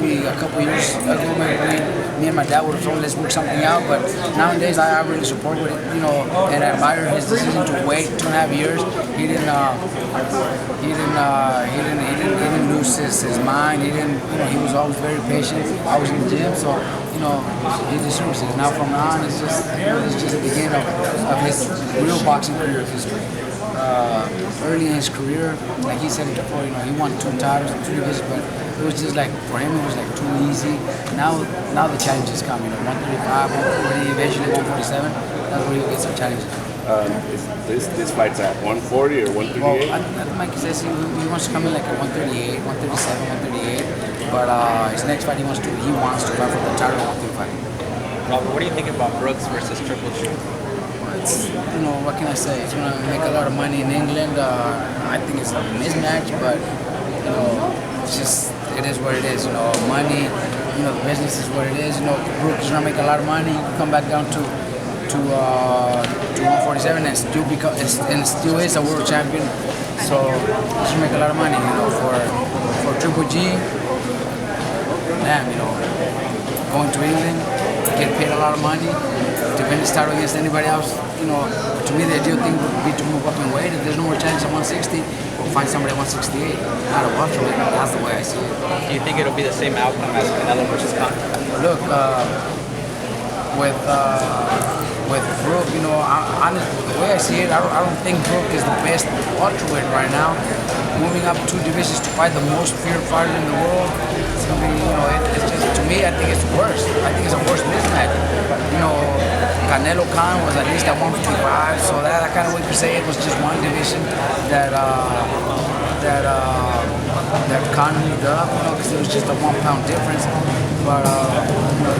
maybe a couple years ago, maybe me and my dad would have told let's work something out. But nowadays, I really support it, and admire his decision to wait 2.5 years. He didn't lose his mind. He was always very patient. I was in the gym, so he deserves it. Now from now on, it's just the beginning of his real boxing career history. Early in his career, like he said it before, he won 2 titles and 3 divisions, but it was just like, for him, it was like too easy. Now the challenges come, 135, 140, eventually 147. That's where he gets some challenges. This fight's at 140 or 138? Well, I think Mike says he wants to come in like at 138, 137, 138. But his next fight, he wants to fight for the title at 135. Robert, what do you think about Brooks versus Triple G? It's, what can I say? It's going to make a lot of money in England. I think it's a mismatch, but, it is what it is. Money, the business is what it is. Brook is going to make a lot of money. You come back down to 147 and still is a world champion. So it's going to make a lot of money, for Triple G. Damn, going to England, get paid a lot of money, defend his title against anybody else. To me, the ideal thing would be to move up in weight. If there's no more chance at 160, we'll find somebody at 168. Not a welterweight. That's the way I see it. Do you think it'll be the same outcome as Canelo versus Conor? Look, with Brook, the way I see it, I don't think Brook is the best welterweight right now. Moving up 2 divisions to fight the most feared fighter in the world, it's gonna be, it's just, to me, I think it's worse. I think it's a worse mismatch. Canelo Khan was at least at 155, so that kind of way to say it was just one division that Khan moved up, because it was just a 1 pound difference. But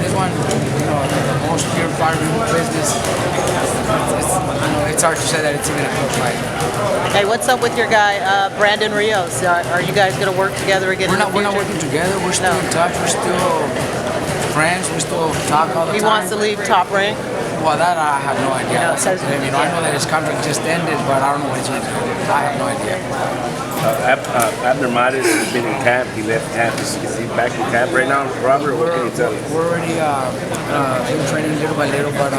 this one, the most feared fighter in the business. It's hard to say that it's even a close fight. Hey, what's up with your guy Brandon Rios? Are you guys gonna work together again? We're not working together. We're still in touch. We're still friends. We still talk all the time. He wants to leave Top Rank. Well, that I have no idea. I know that his contract just ended, but I don't know what he's going to do. I have no idea. After Mares has been in camp, he left camp. Is he back in camp right now, Robert? What can you tell us? We're already been training little by little, but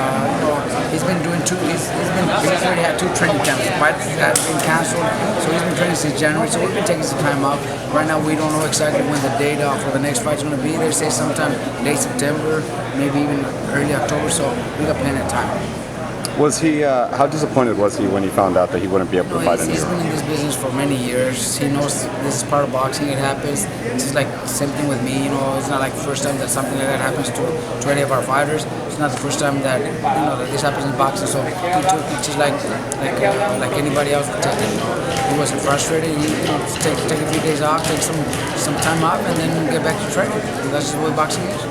he's been doing 2. He's already had 2 training camps. Fights have been canceled, so he's been training since January. So we've been taking some time off. Right now, we don't know exactly when the date for the next fight's going to be. They say sometime late September, maybe even early October. So we got plenty of time. Was he? How disappointed was he when he found out that he wouldn't be able to fight in He's been in this business for many years. He knows this is part of boxing. It happens. It's just like the same thing with me. It's not like the first time that something like that happens to any of our fighters. It's not the first time that that this happens in boxing. So he took it just like anybody else would take it. He wasn't frustrated. He take a few days off, take some time off, and then get back to training. And that's just what boxing is.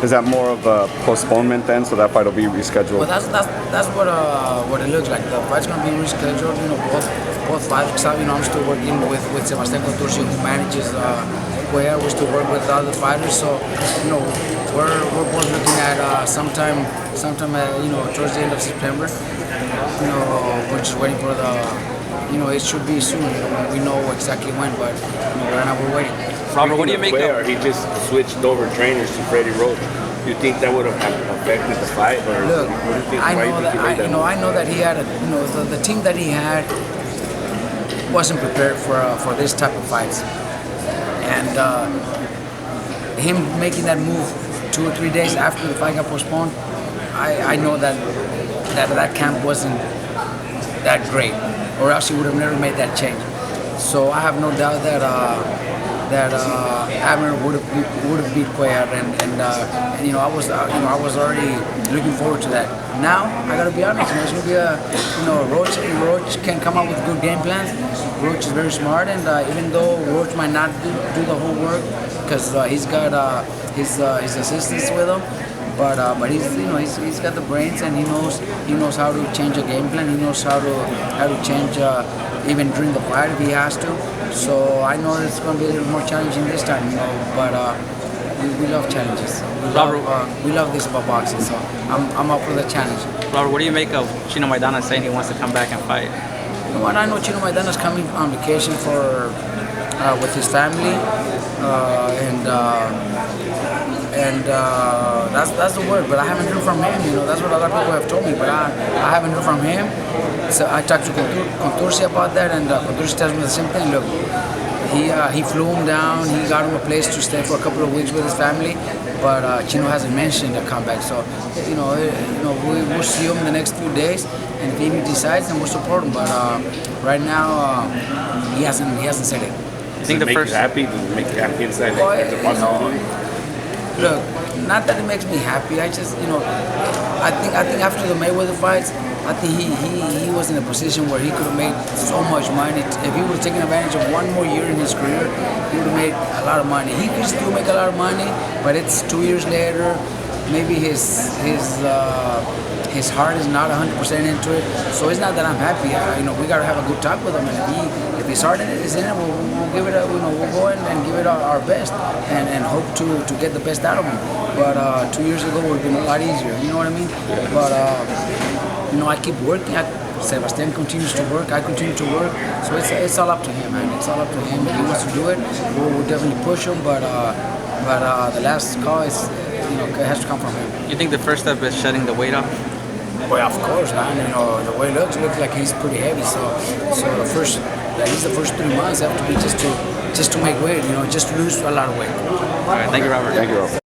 Is that more of a postponement then, so that fight will be rescheduled? Well, that's what it looks like. The fight's gonna be rescheduled. Both fights. I'm still working with Sebastian Contursi, who manages Cuellar. We still work with other fighters. So we're both looking at sometime towards the end of September. We're just waiting for the. It should be soon. We know exactly when, but right now we're waiting. Robert, what do you make of? He just switched over trainers to Freddie Roach. Do you think that would have affected the fight, or look? What do you think? I know that he had the team that he had wasn't prepared for this type of fights, and him making that move 2 or 3 days after the fight got postponed, I know that camp wasn't that great, or else he would have never made that change. So I have no doubt that Abner would have beat Cuellar, and I was already looking forward to that. Now I gotta be honest, it's gonna be a Roach can come up with good game plans. Roach is very smart, and even though Roach might not do the whole work because he's got his assistants with him. But he's got the brains, and he knows how to change a game plan. He knows how to change even during the fight if he has to. So I know it's going to be a little more challenging this time, But we love challenges. We love this about boxing. So I'm up for the challenge. Robert, what do you make of Chino Maidana saying he wants to come back and fight? I know Chino Maidana is coming on vacation with his family, and and that's the word. But I haven't heard from him. You know, that's what other people have told me, but I haven't heard from him. So I talked to Contursi about that, and Contursi tells me the same thing. Look, he flew him down. He got him a place to stay for a couple of weeks with his family, but Chino hasn't mentioned a comeback. So we'll see him in the next few days, and if he decides, then we'll support him. But right now, he hasn't said it. Does it make you happy? Does it make you happy inside? Well, Like, the possibility? Look, not that it makes me happy. I just, I think after the Mayweather fights, I think he was in a position where he could have made so much money. If he would have taken advantage of one more year in his career, he would have made a lot of money. He could still make a lot of money, but it's 2 years later. Maybe his heart is not 100% into it. So it's not that I'm happy. We got to have a good talk with him, and if his heart is in it, we'll give it a, we'll go in and give it our best, and hope to get the best out of him. But 2 years ago would have been a lot easier. You know what I mean? But I keep working. Sebastian continues to work. I continue to work. So it's all up to him, man. It's all up to him. If he wants to do it, we'll definitely push him. But the last call is, it has to come from him. You think the first step is shedding the weight off? Well, of course, man. The way it looks like he's pretty heavy. So at least the first 3 months have to be just to make weight. Just to lose a lot of weight. All right, thank you, Robert. Thank you, Robert.